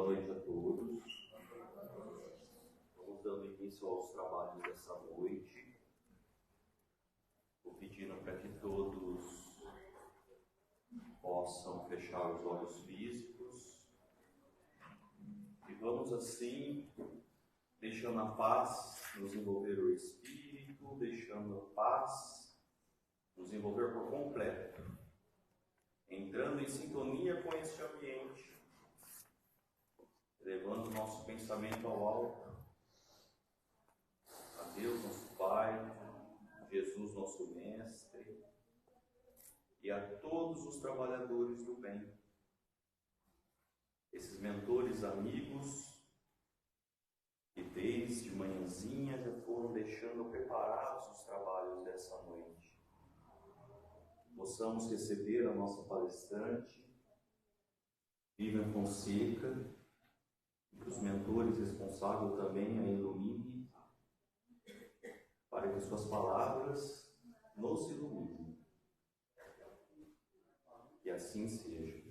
noite a todos. Vamos dando início aos trabalhos dessa noite. Vou pedindo para que todos possam fechar os olhos físicos. E vamos assim, deixando a paz nos envolver o espírito, deixando a paz nos envolver por completo, entrando em sintonia com este ambiente, levando o nosso pensamento ao alto, a Deus nosso Pai, Jesus nosso Mestre, e a todos os trabalhadores do bem, esses mentores amigos que desde manhãzinha já foram deixando preparados os trabalhos dessa noite. Possamos receber a nossa palestrante, Vivian Fonseca, e que os mentores responsáveis também a iluminem, para que suas palavras nos iluminem. E assim seja.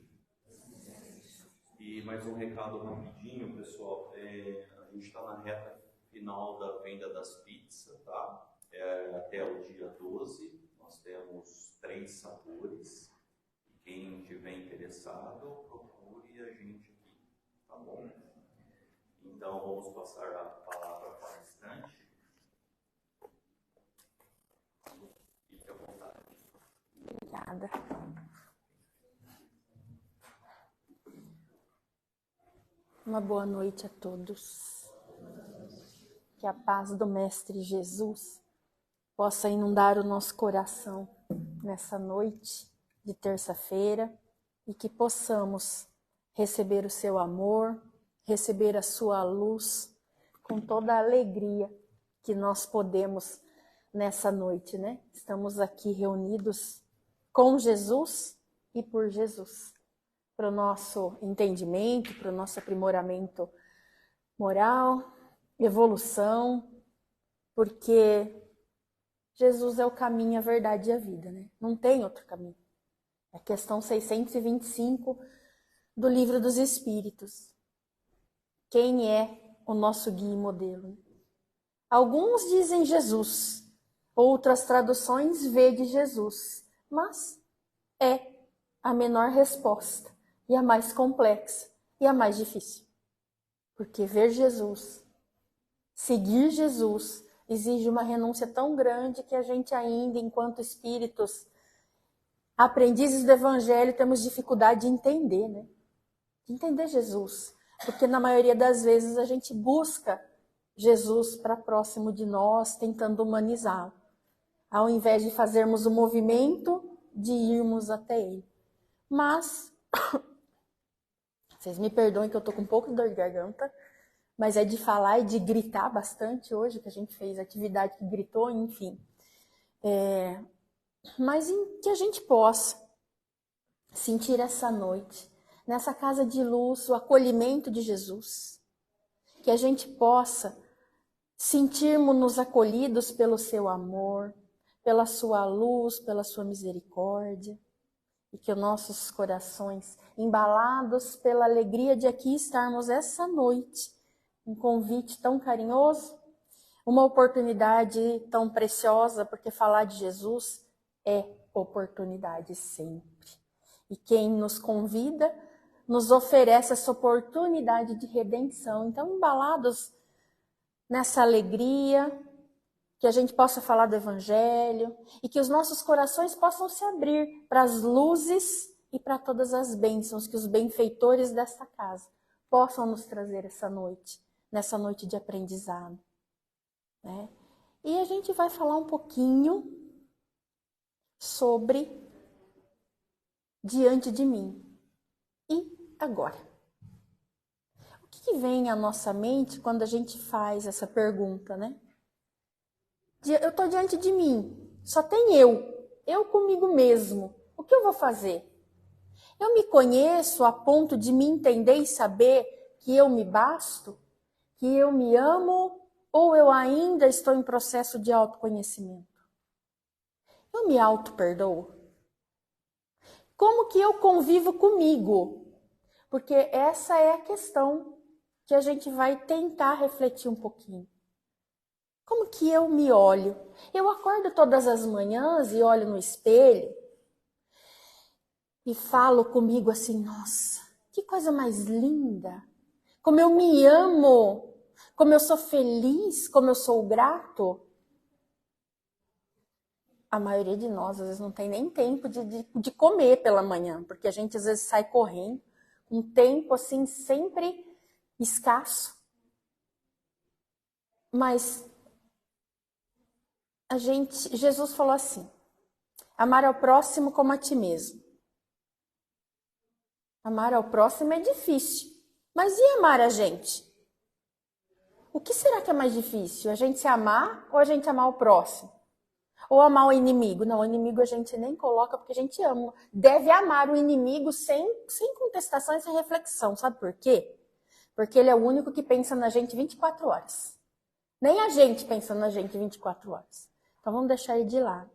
E mais um recado rapidinho, pessoal. A gente está na reta final da venda das pizzas, tá? Até o dia 12, nós temos 3 sabores. E quem estiver interessado, procure a gente aqui, tá bom? Então, vamos passar a palavra para o palestrante. Fique à vontade. Obrigada. Uma boa noite a todos. Que a paz do Mestre Jesus possa inundar o nosso coração nessa noite de terça-feira e que possamos receber o seu amor, receber a sua luz com toda a alegria que nós podemos nessa noite, né? Estamos aqui reunidos com Jesus e por Jesus, para o nosso entendimento, para o nosso aprimoramento moral, evolução, porque Jesus é o caminho, a verdade e a vida, né? Não tem outro caminho. É a questão 625 do Livro dos Espíritos. Quem é o nosso guia e modelo? Alguns dizem Jesus, outras traduções vede Jesus, mas é a menor resposta e a mais complexa e a mais difícil. Porque ver Jesus, seguir Jesus, exige uma renúncia tão grande que a gente ainda, enquanto espíritos, aprendizes do Evangelho, temos dificuldade de entender, né? De entender Jesus. Porque na maioria das vezes a gente busca Jesus para próximo de nós, tentando humanizá-lo, ao invés de fazermos o movimento de irmos até Ele. Mas, vocês me perdoem que eu estou com um pouco de dor de garganta, mas é de falar e de gritar bastante hoje, que a gente fez atividade que gritou, enfim. Mas que a gente possa sentir essa noite, nessa casa de luz, o acolhimento de Jesus. Que a gente possa sentirmos-nos acolhidos pelo seu amor, pela sua luz, pela sua misericórdia. E que os nossos corações, embalados pela alegria de aqui estarmos essa noite, um convite tão carinhoso, uma oportunidade tão preciosa, porque falar de Jesus é oportunidade sempre. E quem nos convida, nos oferece essa oportunidade de redenção. Então, embalados nessa alegria, que a gente possa falar do Evangelho e que os nossos corações possam se abrir para as luzes e para todas as bênçãos que os benfeitores desta casa possam nos trazer essa noite, nessa noite de aprendizado, né? E a gente vai falar um pouquinho sobre diante de mim. E agora? O que vem à nossa mente quando a gente faz essa pergunta, né? Eu estou diante de mim, só tem eu comigo mesmo. O que eu vou fazer? Eu me conheço a ponto de me entender e saber que eu me basto? Que eu me amo? Ou eu ainda estou em processo de autoconhecimento? Eu me auto-perdoo? Como que eu convivo comigo? Porque essa é a questão que a gente vai tentar refletir um pouquinho. Como que eu me olho? Eu acordo todas as manhãs e olho no espelho e falo comigo assim, nossa, que coisa mais linda! Como eu me amo! Como eu sou feliz! Como eu sou grato! A maioria de nós, às vezes, não tem nem tempo de comer pela manhã, porque a gente, às vezes, sai correndo, um tempo, assim, sempre escasso. Mas Jesus falou assim, amar ao próximo como a ti mesmo. Amar ao próximo é difícil, mas e amar a gente? O que será que é mais difícil? A gente se amar ou a gente amar o próximo? Ou amar o inimigo? Não, o inimigo a gente nem coloca porque a gente ama. Deve amar o inimigo sem contestação e sem reflexão. Sabe por quê? Porque ele é o único que pensa na gente 24 horas. Nem a gente pensa na gente 24 horas. Então vamos deixar ele de lado.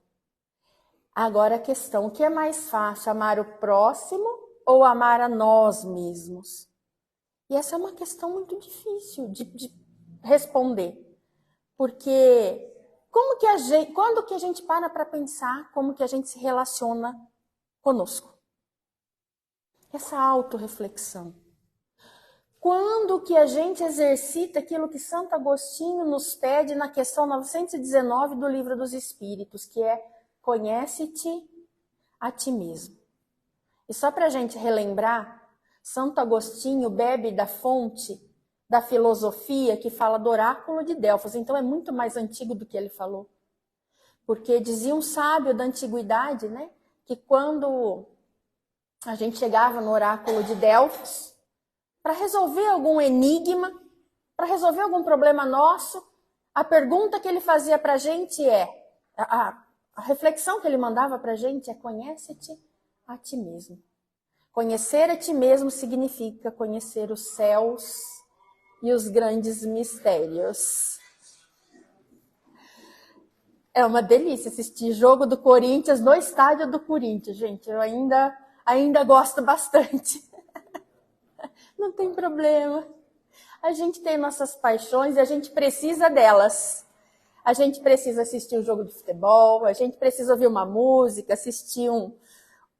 Agora a questão, o que é mais fácil? Amar o próximo ou amar a nós mesmos? E essa é uma questão muito difícil de responder. Porque quando que a gente para pensar como que a gente se relaciona conosco? Essa autorreflexão. Quando que a gente exercita aquilo que Santo Agostinho nos pede na questão 919 do Livro dos Espíritos, que é conhece-te a ti mesmo. E só para a gente relembrar, Santo Agostinho bebe da fonte da filosofia que fala do oráculo de Delfos. Então é muito mais antigo do que ele falou. Porque dizia um sábio da antiguidade, né, que quando a gente chegava no oráculo de Delfos, para resolver algum enigma, para resolver algum problema nosso, a pergunta que ele fazia para a gente a reflexão que ele mandava para a gente é conhece-te a ti mesmo. Conhecer a ti mesmo significa conhecer os céus e os grandes mistérios. É uma delícia assistir jogo do Corinthians no estádio do Corinthians, gente. Eu ainda gosto bastante. Não tem problema. A gente tem nossas paixões e a gente precisa delas. A gente precisa assistir um jogo de futebol, a gente precisa ouvir uma música, assistir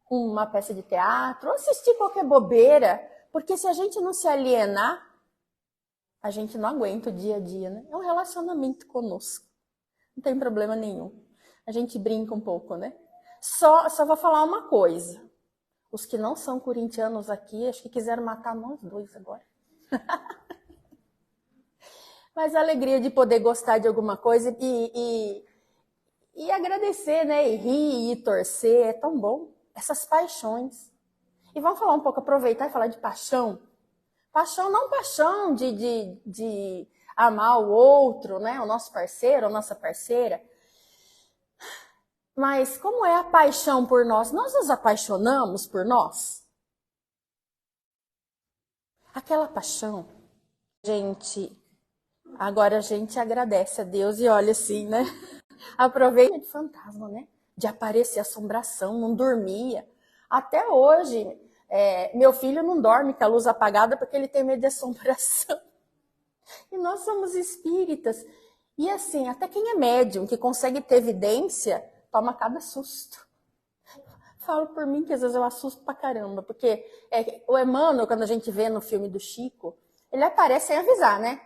uma peça de teatro, ou assistir qualquer bobeira, porque se a gente não se alienar, a gente não aguenta o dia a dia, né? É um relacionamento conosco. Não tem problema nenhum. A gente brinca um pouco, né? Só vou falar uma coisa. Os que não são corintianos aqui, acho que quiseram matar nós dois agora. Mas a alegria de poder gostar de alguma coisa e agradecer, né? E rir, e torcer, é tão bom. Essas paixões. E vamos falar um pouco, aproveitar e falar de paixão. Paixão, não paixão de amar o outro, né? O nosso parceiro, a nossa parceira. Mas como é a paixão por nós? Nós nos apaixonamos por nós? Aquela paixão, agora a gente agradece a Deus e olha assim, né? Aproveita de fantasma, né? De aparecer assombração, não dormia. Até hoje, meu filho não dorme com a luz apagada porque ele tem medo de assombração. E nós somos espíritas. E assim, até quem é médium, que consegue ter evidência, toma cada susto. Falo por mim que às vezes eu assusto pra caramba, porque o Emmanuel, quando a gente vê no filme do Chico, ele aparece sem avisar, né?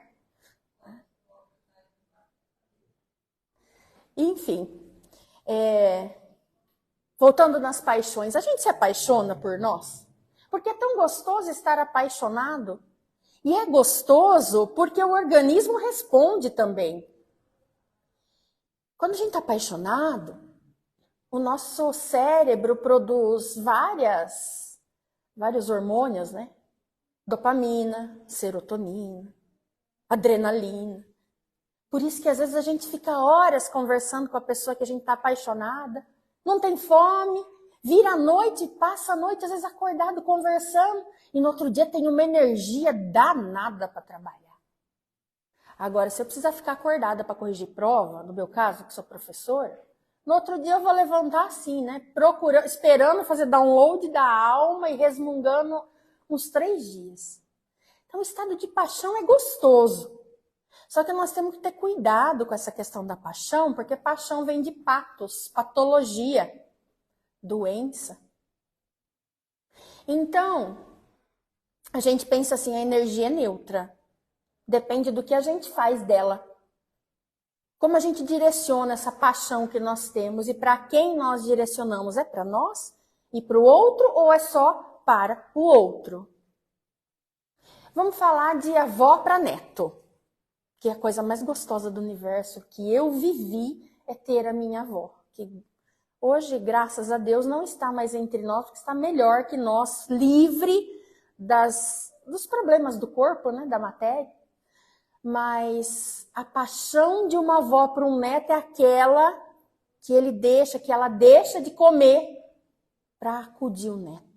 Enfim, voltando nas paixões, a gente se apaixona por nós? Porque é tão gostoso estar apaixonado. E é gostoso porque o organismo responde também. Quando a gente está apaixonado, o nosso cérebro produz vários hormônios, né? Dopamina, serotonina, adrenalina. Por isso que às vezes a gente fica horas conversando com a pessoa que a gente está apaixonada, não tem fome, vira a noite, passa a noite às vezes acordado conversando e no outro dia tem uma energia danada para trabalhar. Agora, se eu precisar ficar acordada para corrigir prova, no meu caso, que sou professora, no outro dia eu vou levantar assim, né? Esperando fazer download da alma e resmungando uns 3 dias. Então, o estado de paixão é gostoso. Só que nós temos que ter cuidado com essa questão da paixão, porque paixão vem de patos, patologia, doença. Então, a gente pensa assim, a energia é neutra. Depende do que a gente faz dela. Como a gente direciona essa paixão que nós temos e para quem nós direcionamos? É para nós e para o outro ou é só para o outro? Vamos falar de avó para neto, que é a coisa mais gostosa do universo que eu vivi é ter a minha avó. Que hoje, graças a Deus, não está mais entre nós, porque está melhor que nós, livre dos problemas do corpo, né, da matéria. Mas a paixão de uma avó para um neto é aquela que ela deixa de comer para acudir o neto.